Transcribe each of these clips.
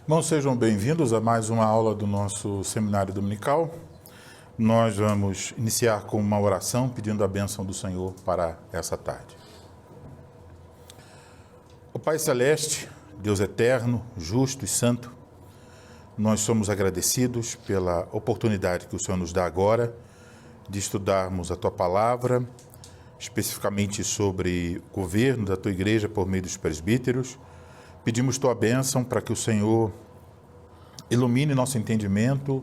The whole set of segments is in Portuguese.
Irmãos, sejam bem-vindos a mais uma aula do nosso seminário dominical. Nós vamos iniciar com uma oração pedindo a bênção do Senhor para essa tarde. Ó Pai Celeste, Deus eterno, justo e santo, nós somos agradecidos pela oportunidade que o Senhor nos dá agora de estudarmos a Tua Palavra, especificamente sobre o governo da Tua Igreja por meio dos presbíteros. Pedimos Tua bênção para que o Senhor ilumine nosso entendimento,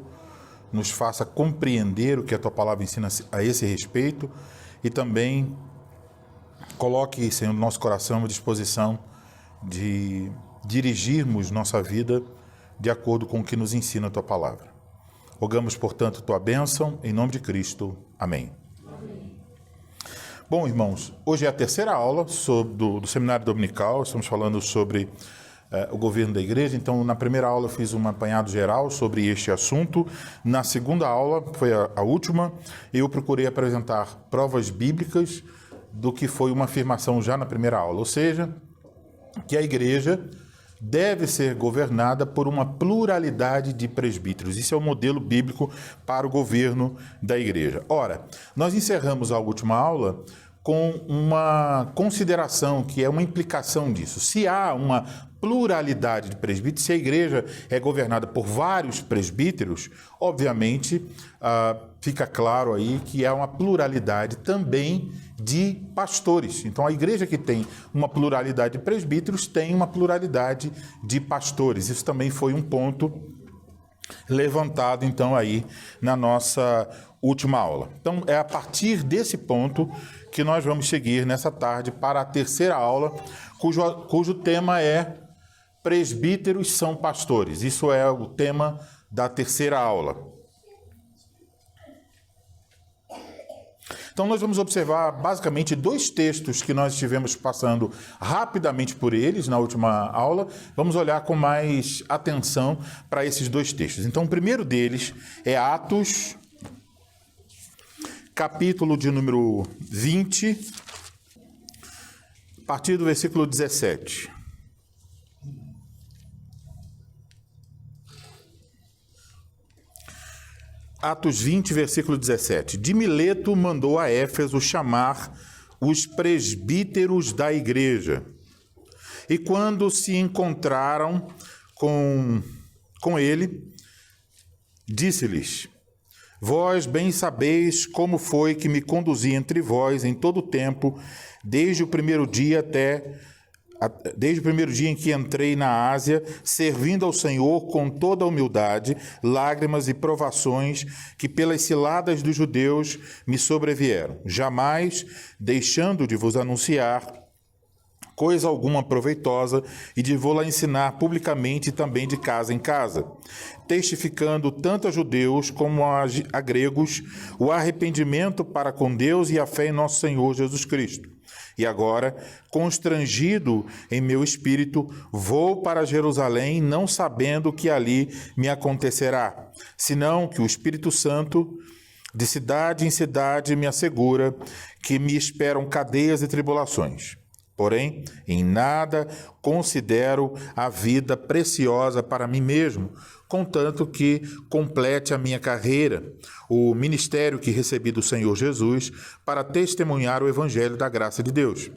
nos faça compreender o que a Tua Palavra ensina a esse respeito e também coloque, Senhor, no nosso coração a disposição de dirigirmos nossa vida de acordo com o que nos ensina a Tua Palavra. Rogamos, portanto, Tua bênção, em nome de Cristo. Amém. Bom, irmãos, hoje é a terceira aula do seminário dominical. Estamos falando sobre o governo da igreja. Então, na primeira aula eu fiz um apanhado geral sobre este assunto. Na segunda aula, foi a última, eu procurei apresentar provas bíblicas do que foi uma afirmação já na primeira aula, ou seja, que a igreja deve ser governada por uma pluralidade de presbíteros. Isso é o modelo bíblico para o governo da igreja. Ora, nós encerramos a última aula com uma consideração que é uma implicação disso. Se há uma pluralidade de presbíteros, se a igreja é governada por vários presbíteros, obviamente fica claro aí que há uma pluralidade também de pastores. Então, a igreja que tem uma pluralidade de presbíteros tem uma pluralidade de pastores. Isso também foi um ponto levantado, então, aí na nossa última aula. Então, é a partir desse ponto que nós vamos seguir nessa tarde para a terceira aula, cujo tema é Presbíteros são pastores. Isso é o tema da terceira aula. Então, nós vamos observar basicamente dois textos que nós estivemos passando rapidamente por eles na última aula. Vamos olhar com mais atenção para esses dois textos. Então, o primeiro deles é Atos, capítulo de número 20, a partir do versículo 17. Atos 20, versículo 17. De Mileto mandou a Éfeso chamar os presbíteros da igreja. E quando se encontraram com ele, disse-lhes: Vós bem sabeis como foi que me conduzi entre vós em todo o tempo, desde o primeiro dia em que entrei na Ásia, servindo ao Senhor com toda a humildade, lágrimas e provações que pelas ciladas dos judeus me sobrevieram, jamais deixando de vos anunciar coisa alguma proveitosa e de vou-la ensinar publicamente e também de casa em casa, testificando tanto a judeus como a gregos o arrependimento para com Deus e a fé em nosso Senhor Jesus Cristo. E agora, constrangido em meu espírito, vou para Jerusalém, não sabendo o que ali me acontecerá, senão que o Espírito Santo, de cidade em cidade, me assegura que me esperam cadeias e tribulações. Porém, em nada considero a vida preciosa para mim mesmo, contanto que complete a minha carreira, o ministério que recebi do Senhor Jesus, para testemunhar o evangelho da graça de Deus.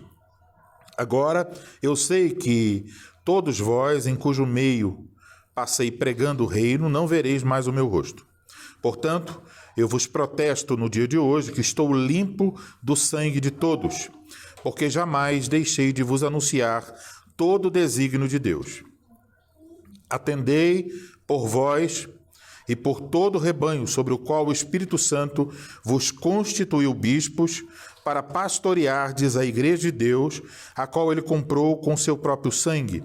Agora, eu sei que todos vós, em cujo meio passei pregando o reino, não vereis mais o meu rosto. Portanto, eu vos protesto no dia de hoje que estou limpo do sangue de todos, porque jamais deixei de vos anunciar todo o desígnio de Deus. Atendei por vós e por todo o rebanho sobre o qual o Espírito Santo vos constituiu bispos para pastoreardes a igreja de Deus, a qual ele comprou com seu próprio sangue.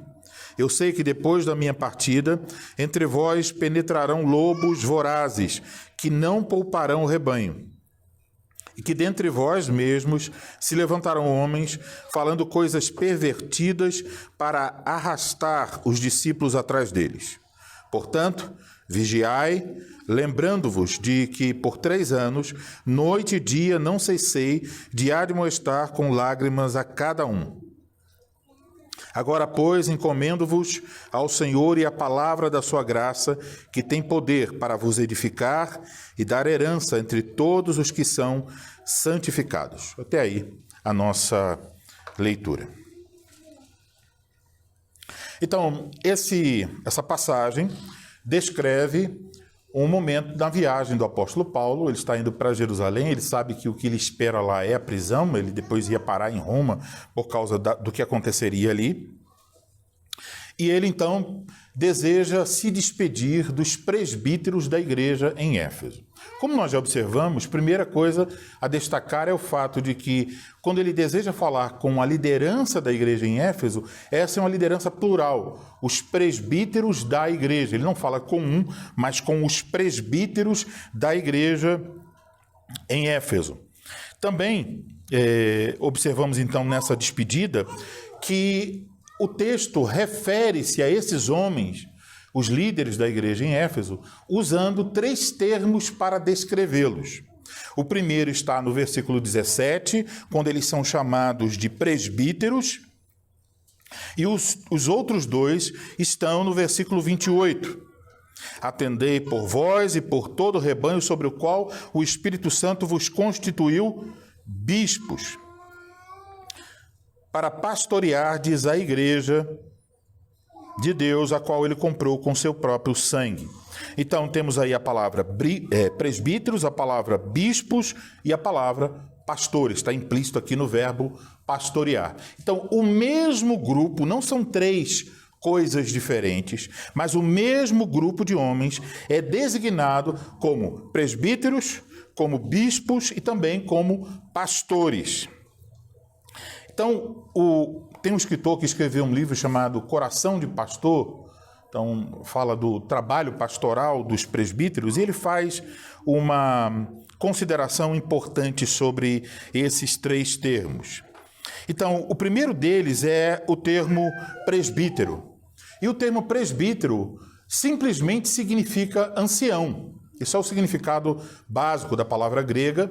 Eu sei que depois da minha partida, entre vós penetrarão lobos vorazes, que não pouparão o rebanho. E que dentre vós mesmos se levantarão homens falando coisas pervertidas para arrastar os discípulos atrás deles. Portanto, vigiai, lembrando-vos de que por 3 anos, noite e dia, não cessei de admoestar com lágrimas a cada um. Agora, pois, encomendo-vos ao Senhor e à palavra da sua graça, que tem poder para vos edificar e dar herança entre todos os que são santificados. Até aí a nossa leitura. Então, essa passagem descreve um momento da viagem do apóstolo Paulo. Ele está indo para Jerusalém, ele sabe que o que lhe espera lá é a prisão, ele depois ia parar em Roma por causa do que aconteceria ali. E ele, então, deseja se despedir dos presbíteros da igreja em Éfeso. Como nós já observamos, primeira coisa a destacar é o fato de que, quando ele deseja falar com a liderança da igreja em Éfeso, essa é uma liderança plural, os presbíteros da igreja. Ele não fala com um, mas com os presbíteros da igreja em Éfeso. Também observamos, então, nessa despedida, que o texto refere-se a esses homens, os líderes da igreja em Éfeso, usando 3 termos para descrevê-los. O primeiro está no versículo 17, quando eles são chamados de presbíteros, e os outros 2 estão no versículo 28. Atendei por vós e por todo o rebanho sobre o qual o Espírito Santo vos constituiu bispos, para pastoreardes a igreja de Deus, a qual ele comprou com seu próprio sangue. Então, temos aí a palavra presbíteros, a palavra bispos e a palavra pastores. Está implícito aqui no verbo pastorear. Então, o mesmo grupo, não são 3 coisas diferentes, mas o mesmo grupo de homens é designado como presbíteros, como bispos e também como pastores. Então, tem um escritor que escreveu um livro chamado Coração de Pastor, então fala do trabalho pastoral dos presbíteros, e ele faz uma consideração importante sobre esses 3 termos. Então, o primeiro deles é o termo presbítero. E o termo presbítero simplesmente significa ancião. Esse é o significado básico da palavra grega.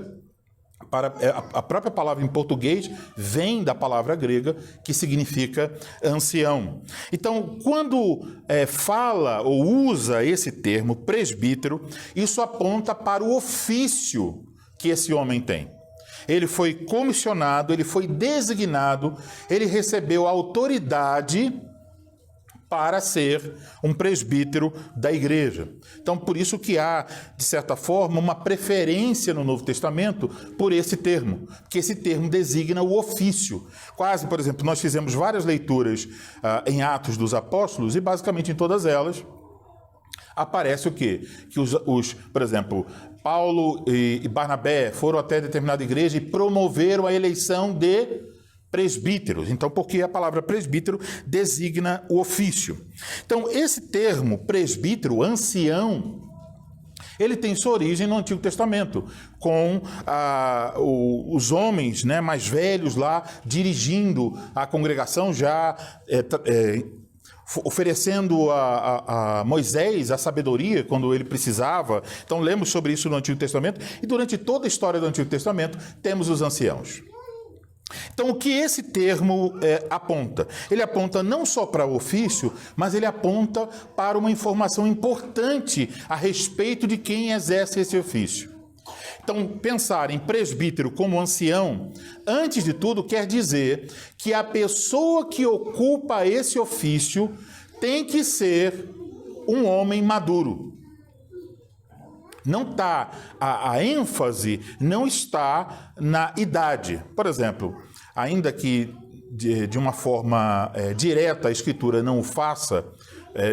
A própria palavra em português vem da palavra grega, que significa ancião. Então, quando fala ou usa esse termo presbítero, isso aponta para o ofício que esse homem tem. Ele foi comissionado, ele foi designado, ele recebeu autoridade para ser um presbítero da igreja. Então, por isso que há, de certa forma, uma preferência no Novo Testamento por esse termo, porque esse termo designa o ofício. Quase, por exemplo, nós fizemos várias leituras em Atos dos Apóstolos e, basicamente, em todas elas, aparece o quê? Que por exemplo, Paulo e Barnabé foram até determinada igreja e promoveram a eleição de presbíteros. Então, porque a palavra presbítero designa o ofício. Então, esse termo presbítero, ancião, ele tem sua origem no Antigo Testamento, com os homens, né, mais velhos lá dirigindo a congregação, já oferecendo a Moisés a sabedoria quando ele precisava. Então, lemos sobre isso no Antigo Testamento, e durante toda a história do Antigo Testamento temos os anciãos. Então, o que esse termo aponta? Ele aponta não só para o ofício, mas ele aponta para uma informação importante a respeito de quem exerce esse ofício. Então, pensar em presbítero como ancião, antes de tudo, quer dizer que a pessoa que ocupa esse ofício tem que ser um homem maduro. Não está, a ênfase não está na idade. Por exemplo, ainda que de uma forma direta a Escritura não o faça,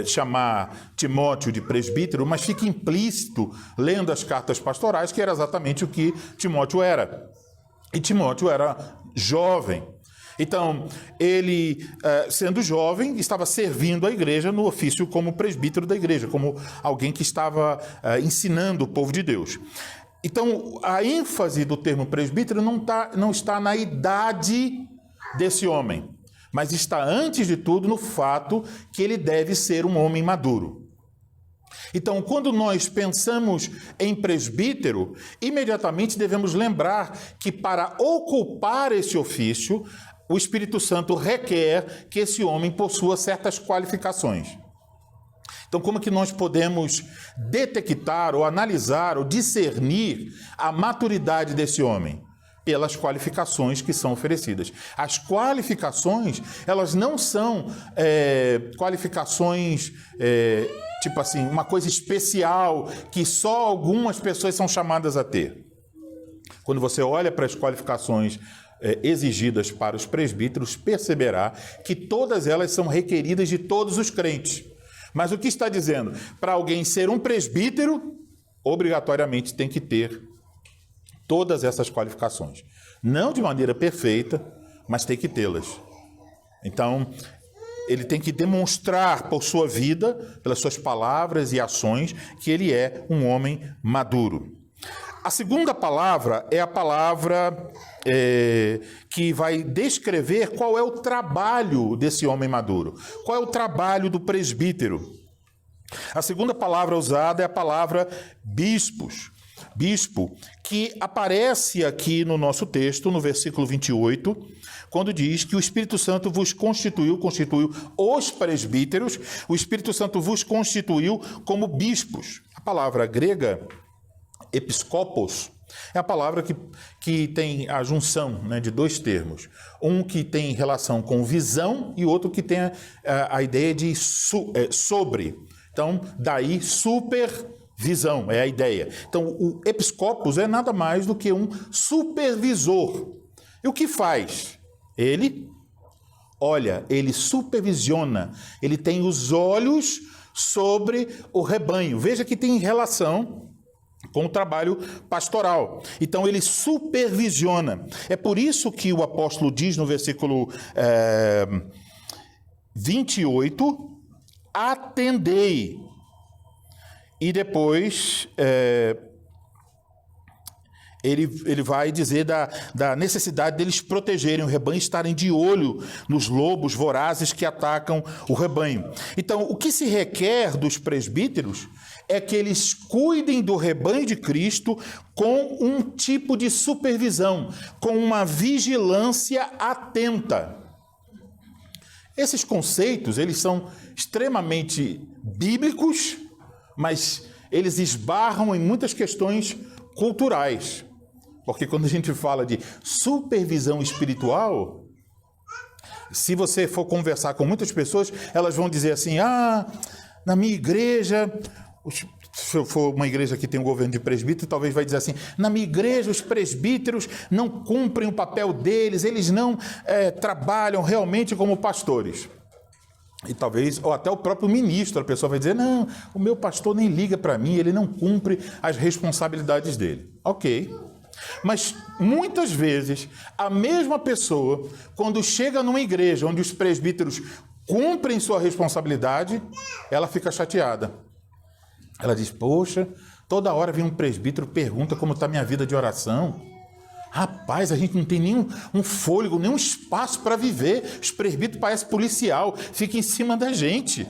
chamar Timóteo de presbítero, mas fica implícito, lendo as cartas pastorais, que era exatamente o que Timóteo era. E Timóteo era jovem. Então, ele, sendo jovem, estava servindo a igreja no ofício como presbítero da igreja, como alguém que estava ensinando o povo de Deus. Então, a ênfase do termo presbítero não está na idade desse homem, mas está, antes de tudo, no fato que ele deve ser um homem maduro. Então, quando nós pensamos em presbítero, imediatamente devemos lembrar que, para ocupar esse ofício, o Espírito Santo requer que esse homem possua certas qualificações. Então, como que nós podemos detectar ou analisar ou discernir a maturidade desse homem? Pelas qualificações que são oferecidas. As qualificações, elas não são qualificações, tipo assim, uma coisa especial que só algumas pessoas são chamadas a ter. Quando você olha para as qualificações exigidas para os presbíteros, perceberá que todas elas são requeridas de todos os crentes. Mas o que está dizendo? Para alguém ser um presbítero, obrigatoriamente tem que ter todas essas qualificações. Não de maneira perfeita, mas tem que tê-las. Então, ele tem que demonstrar por sua vida, pelas suas palavras e ações, que ele é um homem maduro. A segunda palavra é a palavra que vai descrever qual é o trabalho desse homem maduro. Qual é o trabalho do presbítero? A segunda palavra usada é a palavra bispos. Bispo, que aparece aqui no nosso texto, no versículo 28, quando diz que o Espírito Santo vos constituiu os presbíteros, o Espírito Santo vos constituiu como bispos. A palavra grega, episcopos, é a palavra que tem a junção, né, de dois termos. Um que tem relação com visão e outro que tem a ideia de sobre. Então, daí supervisão é a ideia. Então, o episcopos é nada mais do que um supervisor. E o que faz? Ele olha, ele supervisiona, ele tem os olhos sobre o rebanho. Veja que tem relação com o trabalho pastoral. Então, ele supervisiona. É por isso que o apóstolo diz no versículo 28, atendei. E depois ele vai dizer da necessidade deles protegerem o rebanho, estarem de olho nos lobos vorazes que atacam o rebanho. Então, o que se requer dos presbíteros é que eles cuidem do rebanho de Cristo com um tipo de supervisão, com uma vigilância atenta. Esses conceitos, eles são extremamente bíblicos, mas eles esbarram em muitas questões culturais. Porque quando a gente fala de supervisão espiritual, se você for conversar com muitas pessoas, elas vão dizer assim, na minha igreja, se eu for uma igreja que tem um governo de presbítero, talvez vai dizer assim, na minha igreja os presbíteros não cumprem o papel deles, eles não trabalham realmente como pastores. E talvez, ou até o próprio ministro, a pessoa vai dizer, não, o meu pastor nem liga para mim, ele não cumpre as responsabilidades dele. Ok. Mas, muitas vezes, a mesma pessoa, quando chega numa igreja onde os presbíteros cumprem sua responsabilidade, ela fica chateada. Ela diz, poxa, toda hora vem um presbítero, pergunta como está minha vida de oração. Rapaz, a gente não tem nenhum fôlego, nenhum espaço para viver. Os presbíteros parecem policial, fica em cima da gente.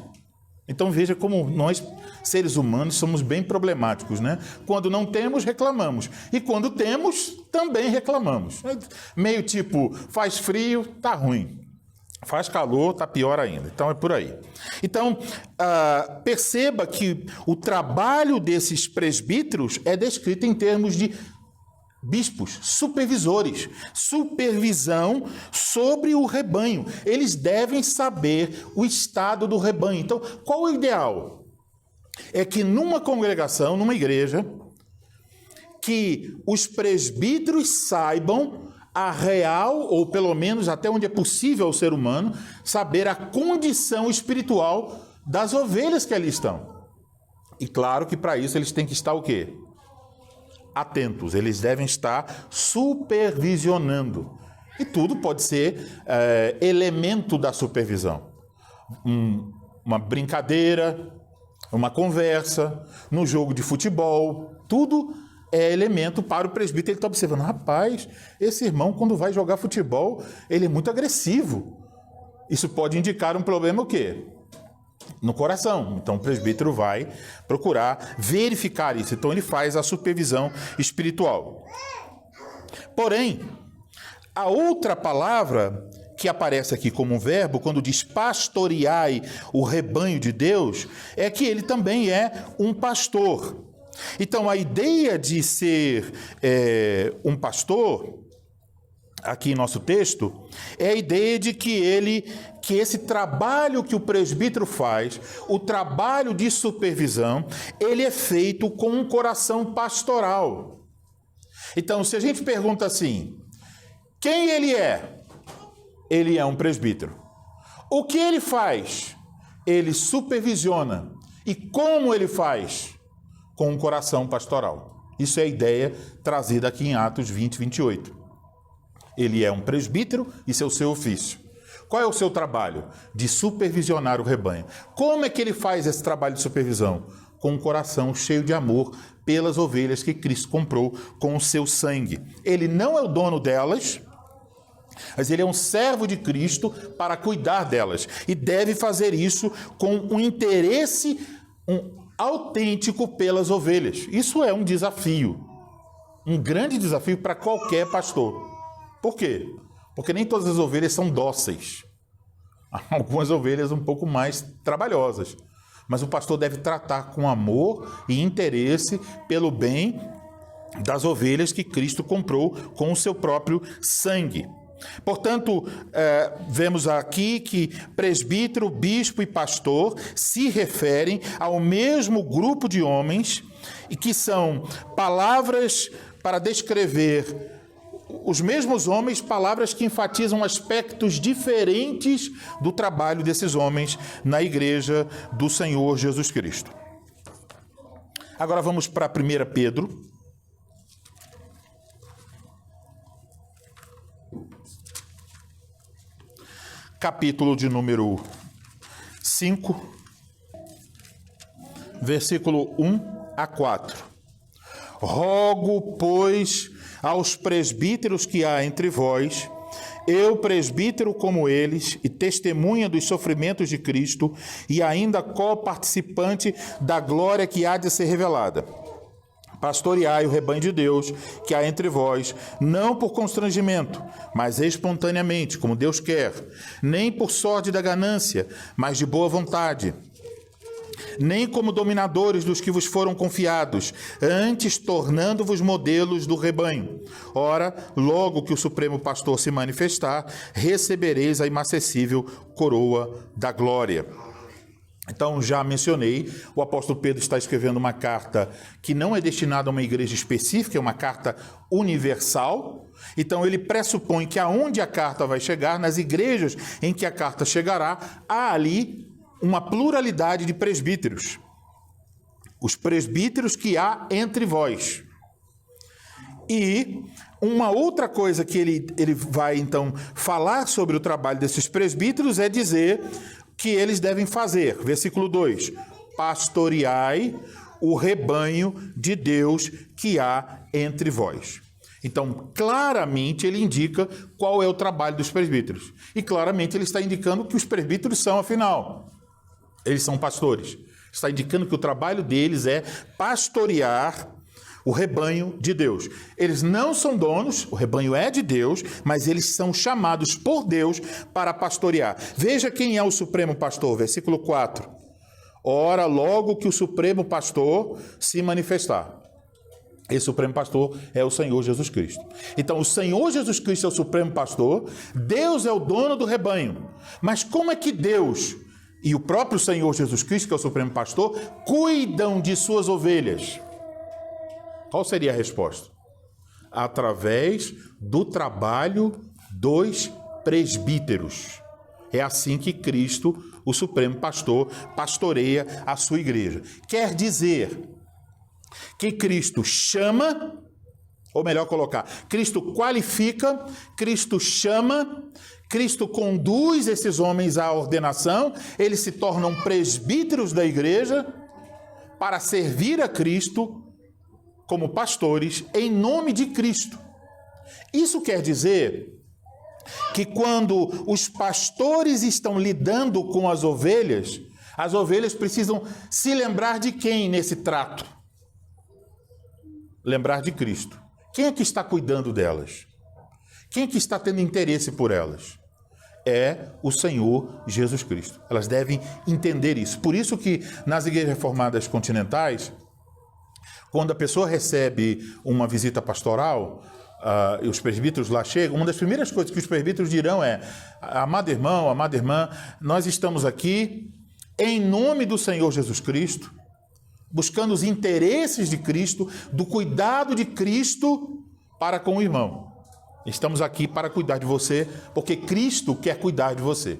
Então veja como nós, seres humanos, somos bem problemáticos, né? Quando não temos, reclamamos. E quando temos, também reclamamos. Meio tipo, faz frio, tá ruim. Faz calor, tá pior ainda. Então é por aí. Então, perceba que o trabalho desses presbíteros é descrito em termos de bispos, supervisores, supervisão sobre o rebanho. Eles devem saber o estado do rebanho. Então, qual o ideal? É que numa congregação, numa igreja, que os presbíteros saibam a real, ou pelo menos até onde é possível ao ser humano, saber a condição espiritual das ovelhas que ali estão. E claro que para isso eles têm que estar o quê? Atentos, eles devem estar supervisionando. E tudo pode ser elemento da supervisão. Uma brincadeira, uma conversa, no jogo de futebol, tudo é elemento para o presbítero. Ele está observando, rapaz, esse irmão quando vai jogar futebol, ele é muito agressivo. Isso pode indicar um problema o quê? No coração. Então o presbítero vai procurar verificar isso. Então ele faz a supervisão espiritual. Porém, a outra palavra que aparece aqui como um verbo, quando diz pastoreai o rebanho de Deus, é que ele também é um pastor. Então, a ideia de ser um pastor, aqui em nosso texto, é a ideia de que esse trabalho que o presbítero faz, o trabalho de supervisão, ele é feito com um coração pastoral. Então, se a gente pergunta assim, quem ele é? Ele é um presbítero. O que ele faz? Ele supervisiona. E como ele faz? Com um coração pastoral. Isso é a ideia trazida aqui em Atos 20, 28. Ele é um presbítero, isso é o seu ofício. Qual é o seu trabalho? De supervisionar o rebanho. Como é que ele faz esse trabalho de supervisão? Com um coração cheio de amor pelas ovelhas que Cristo comprou com o seu sangue. Ele não é o dono delas, mas ele é um servo de Cristo para cuidar delas. E deve fazer isso com um interesse autêntico pelas ovelhas. Isso é um desafio. Um grande desafio para qualquer pastor. Por quê? Porque nem todas as ovelhas são dóceis. Há algumas ovelhas um pouco mais trabalhosas. Mas o pastor deve tratar com amor e interesse pelo bem das ovelhas que Cristo comprou com o seu próprio sangue. Portanto, vemos aqui que presbítero, bispo e pastor se referem ao mesmo grupo de homens e que são palavras para descrever os mesmos homens, palavras que enfatizam aspectos diferentes do trabalho desses homens na igreja do Senhor Jesus Cristo. Agora vamos para 1 Pedro. Capítulo de número 5, versículo 1 a 4. Rogo, pois, aos presbíteros que há entre vós, eu, presbítero como eles, e testemunha dos sofrimentos de Cristo, e ainda co-participante da glória que há de ser revelada. Pastoreai o rebanho de Deus que há entre vós, não por constrangimento, mas espontaneamente, como Deus quer, nem por sorte da ganância, mas de boa vontade, nem como dominadores dos que vos foram confiados, antes tornando-vos modelos do rebanho. Ora, logo que o Supremo Pastor se manifestar, recebereis a inacessível coroa da glória. Então, já mencionei, o apóstolo Pedro está escrevendo uma carta que não é destinada a uma igreja específica, é uma carta universal. Então, ele pressupõe que aonde a carta vai chegar, nas igrejas em que a carta chegará, há ali uma pluralidade de presbíteros. Os presbíteros que há entre vós. E uma outra coisa que ele vai, então, falar sobre o trabalho desses presbíteros é dizer que eles devem fazer. Versículo 2. Pastoreai o rebanho de Deus que há entre vós. Então, claramente ele indica qual é o trabalho dos presbíteros. E claramente ele está indicando que os presbíteros são, afinal, eles são pastores. Está indicando que o trabalho deles é pastorear o rebanho de Deus. Eles não são donos, o rebanho é de Deus, mas eles são chamados por Deus para pastorear. Veja quem é o Supremo Pastor, versículo 4. Ora, logo que o Supremo Pastor se manifestar. Esse Supremo Pastor é o Senhor Jesus Cristo. Então, o Senhor Jesus Cristo é o Supremo Pastor, Deus é o dono do rebanho. Mas como é que Deus e o próprio Senhor Jesus Cristo, que é o Supremo Pastor, cuidam de suas ovelhas? Qual seria a resposta? Através do trabalho dos presbíteros. É assim que Cristo, o Supremo Pastor, pastoreia a sua igreja. Quer dizer que Cristo chama, ou melhor colocar, Cristo qualifica, Cristo chama, Cristo conduz esses homens à ordenação, eles se tornam presbíteros da igreja para servir a Cristo como pastores em nome de Cristo. Isso quer dizer que quando os pastores estão lidando com as ovelhas precisam se lembrar de quem nesse trato? Lembrar de Cristo. Quem é que está cuidando delas? Quem é que está tendo interesse por elas? é o Senhor Jesus Cristo. Elas devem entender isso. Por isso que nas igrejas reformadas continentais, quando a pessoa recebe uma visita pastoral, e os presbíteros lá chegam, uma das primeiras coisas que os presbíteros dirão é: amado irmão, amada irmã, nós estamos aqui em nome do Senhor Jesus Cristo, buscando os interesses de Cristo, do cuidado de Cristo para com o irmão. Estamos aqui para cuidar de você, porque Cristo quer cuidar de você.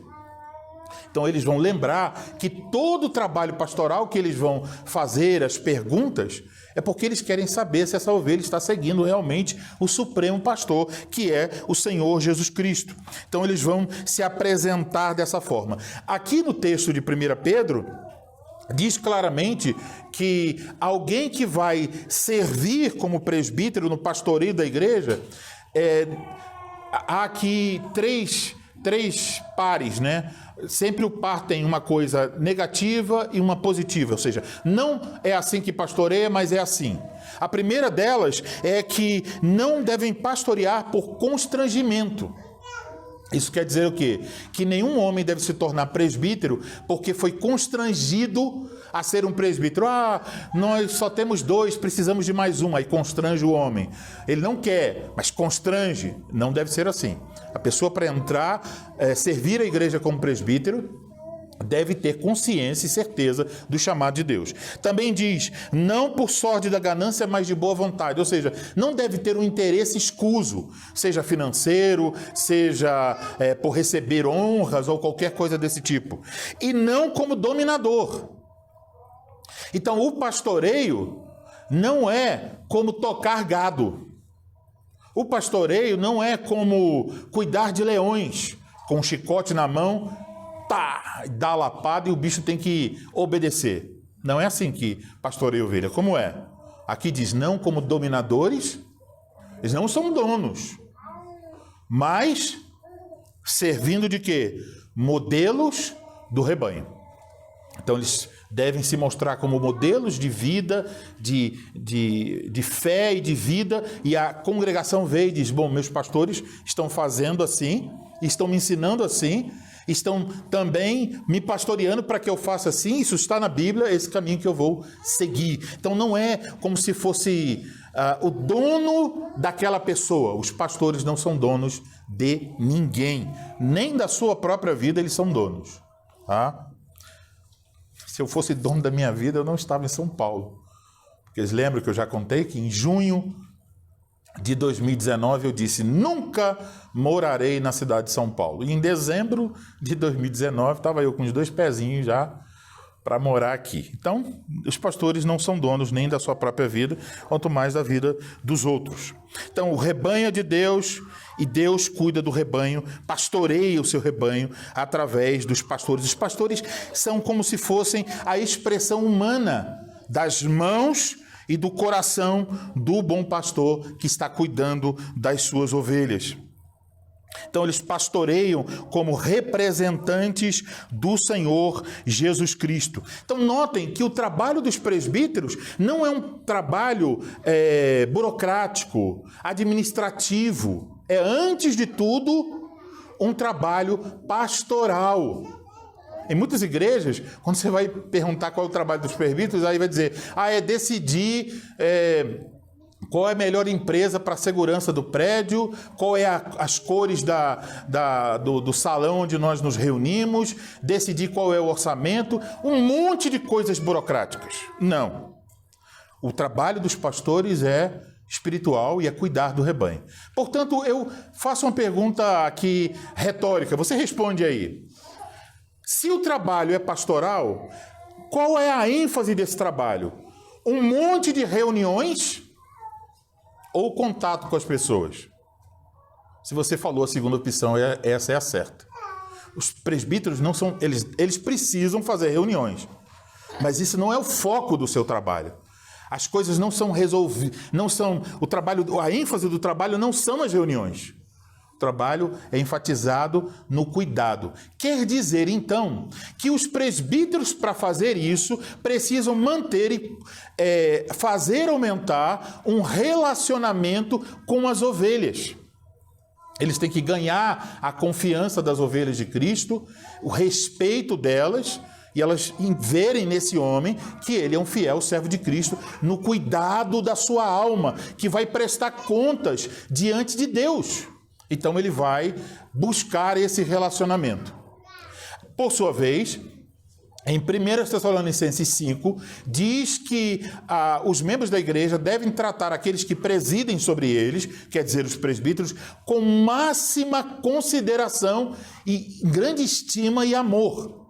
Então eles vão lembrar que todo o trabalho pastoral que eles vão fazer, as perguntas, é porque eles querem saber se essa ovelha está seguindo realmente o supremo pastor, que é o Senhor Jesus Cristo. Então eles vão se apresentar dessa forma. Aqui no texto de 1 Pedro, diz claramente que alguém que vai servir como presbítero no pastoreio da igreja, há aqui três pares, né? Sempre o par tem uma coisa negativa e uma positiva, ou seja, não é assim que pastoreia, mas é assim. A primeira delas é que não devem pastorear por constrangimento. Isso quer dizer o quê? Que nenhum homem deve se tornar presbítero porque foi constrangido a ser um presbítero. Nós só temos 2, precisamos de mais um. Aí constrange o homem. Ele não quer, mas constrange. Não deve ser assim. A pessoa, para entrar, servir a igreja como presbítero, deve ter consciência e certeza do chamado de Deus. Também diz, não por sorte da ganância, mas de boa vontade. Ou seja, não deve ter um interesse escuso, seja financeiro, seja por receber honras ou qualquer coisa desse tipo. E não como dominador. Então, o pastoreio não é como tocar gado. O pastoreio não é como cuidar de leões, com um chicote na mão, dá a lapada e o bicho tem que obedecer. Não é assim que pastoreia a ovelha. Como é? Aqui diz, não como dominadores, eles não são donos, mas servindo de quê? Modelos do rebanho. Então eles devem se mostrar como modelos de vida, de fé e de vida, e a congregação vê e diz, bom, meus pastores estão fazendo assim, estão me ensinando assim, estão também me pastoreando para que eu faça assim, isso está na Bíblia, esse caminho que eu vou seguir. Então não é como se fosse o dono daquela pessoa. Os pastores não são donos de ninguém, nem da sua própria vida eles são donos. Tá? Se eu fosse dono da minha vida, eu não estava em São Paulo. Porque eles lembram que eu já contei que em junho de 2019 eu disse, nunca morarei na cidade de São Paulo. E em dezembro de 2019 estava eu com os 2 pezinhos já para morar aqui. Então, os pastores não são donos nem da sua própria vida, quanto mais da vida dos outros. Então, o rebanho é de Deus e Deus cuida do rebanho, pastoreia o seu rebanho através dos pastores. Os pastores são como se fossem a expressão humana das mãos e do coração do bom pastor que está cuidando das suas ovelhas. Então eles pastoreiam como representantes do Senhor Jesus Cristo. Então notem que o trabalho dos presbíteros não é um trabalho burocrático, administrativo. É, antes de tudo, um trabalho pastoral. Em muitas igrejas, quando você vai perguntar qual é o trabalho dos presbíteros, aí vai dizer, é decidir qual é a melhor empresa para a segurança do prédio, qual é as cores do salão onde nós nos reunimos, decidir qual é o orçamento, um monte de coisas burocráticas. Não. O trabalho dos pastores é espiritual e é cuidar do rebanho. Portanto, eu faço uma pergunta aqui retórica, você responde aí. Se o trabalho é pastoral, qual é a ênfase desse trabalho? Um monte de reuniões ou contato com as pessoas? Se você falou a segunda opção, essa é a certa. Os presbíteros não são, eles precisam fazer reuniões, mas isso não é o foco do seu trabalho. As coisas não são resolvidas, a ênfase do trabalho não são as reuniões. O trabalho é enfatizado no cuidado. Quer dizer, então, que os presbíteros, para fazer isso, precisam manter e fazer aumentar um relacionamento com as ovelhas. Eles têm que ganhar a confiança das ovelhas de Cristo, o respeito delas, e elas verem nesse homem que ele é um fiel servo de Cristo no cuidado da sua alma, que vai prestar contas diante de Deus. Então ele vai buscar esse relacionamento. Por sua vez, em 1 Tessalonicenses 5, diz que os membros da igreja devem tratar aqueles que presidem sobre eles, quer dizer, os presbíteros, com máxima consideração e grande estima e amor.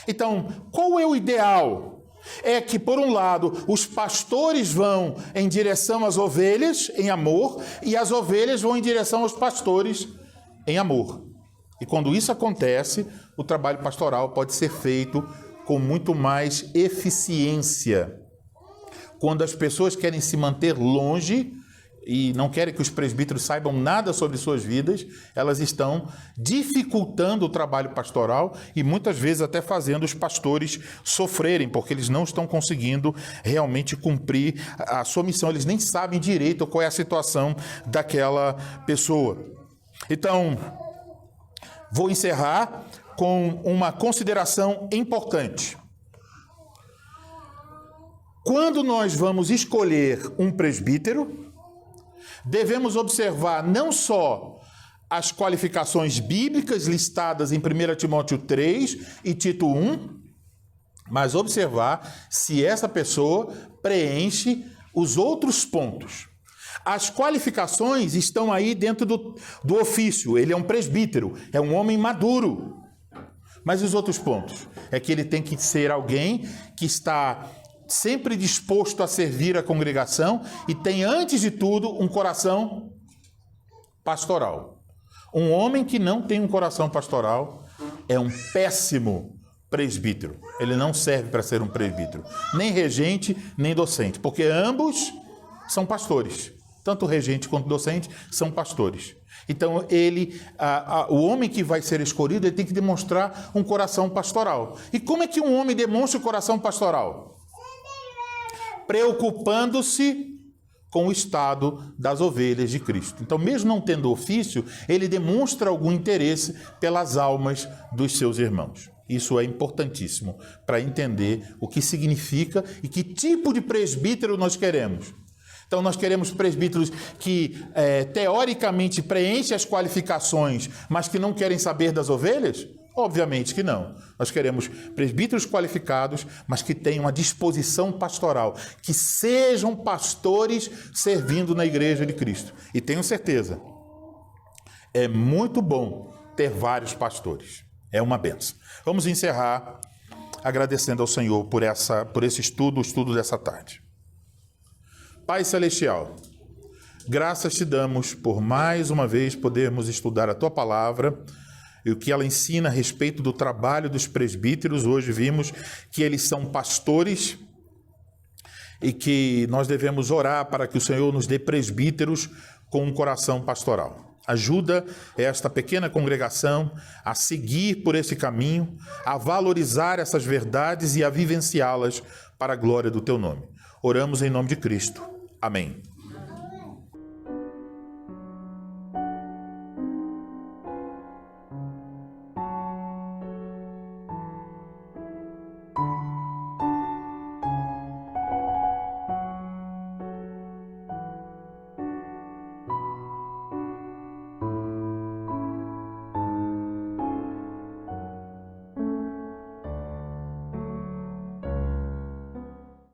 Então, qual é o ideal? É que, por um lado, os pastores vão em direção às ovelhas, em amor, e as ovelhas vão em direção aos pastores, em amor. E quando isso acontece, o trabalho pastoral pode ser feito com muito mais eficiência. Quando as pessoas querem se manter longe e não querem que os presbíteros saibam nada sobre suas vidas, elas estão dificultando o trabalho pastoral e muitas vezes até fazendo os pastores sofrerem, porque eles não estão conseguindo realmente cumprir a sua missão. Eles nem sabem direito qual é a situação daquela pessoa. Então, vou encerrar com uma consideração importante. Quando nós vamos escolher um presbítero, devemos observar não só as qualificações bíblicas listadas em 1 Timóteo 3 e Tito 1, mas observar se essa pessoa preenche os outros pontos. As qualificações estão aí dentro do ofício. Ele é um presbítero, é um homem maduro. Mas os outros pontos? É que ele tem que ser alguém que está sempre disposto a servir a congregação e tem, antes de tudo, um coração pastoral. Um homem que não tem um coração pastoral é um péssimo presbítero. Ele não serve para ser um presbítero, nem regente, nem docente, porque ambos são pastores. Tanto o regente quanto o docente são pastores. Então, o homem que vai ser escolhido, ele tem que demonstrar um coração pastoral. E como é que um homem demonstra o coração pastoral? Preocupando-se com o estado das ovelhas de Cristo. Então, mesmo não tendo ofício, ele demonstra algum interesse pelas almas dos seus irmãos. Isso é importantíssimo para entender o que significa e que tipo de presbítero nós queremos. Então, nós queremos presbíteros que, teoricamente, preenchem as qualificações, mas que não querem saber das ovelhas? Obviamente que não. Nós queremos presbíteros qualificados, mas que tenham uma disposição pastoral, que sejam pastores servindo na igreja de Cristo. E tenho certeza, é muito bom ter vários pastores. É uma bênção. Vamos encerrar agradecendo ao Senhor por esse estudo, o estudo dessa tarde. Pai Celestial, graças te damos por mais uma vez podermos estudar a Tua Palavra e o que ela ensina a respeito do trabalho dos presbíteros. Hoje vimos que eles são pastores e que nós devemos orar para que o Senhor nos dê presbíteros com um coração pastoral. Ajuda esta pequena congregação a seguir por esse caminho, a valorizar essas verdades e a vivenciá-las para a glória do Teu nome. Oramos em nome de Cristo. Amém.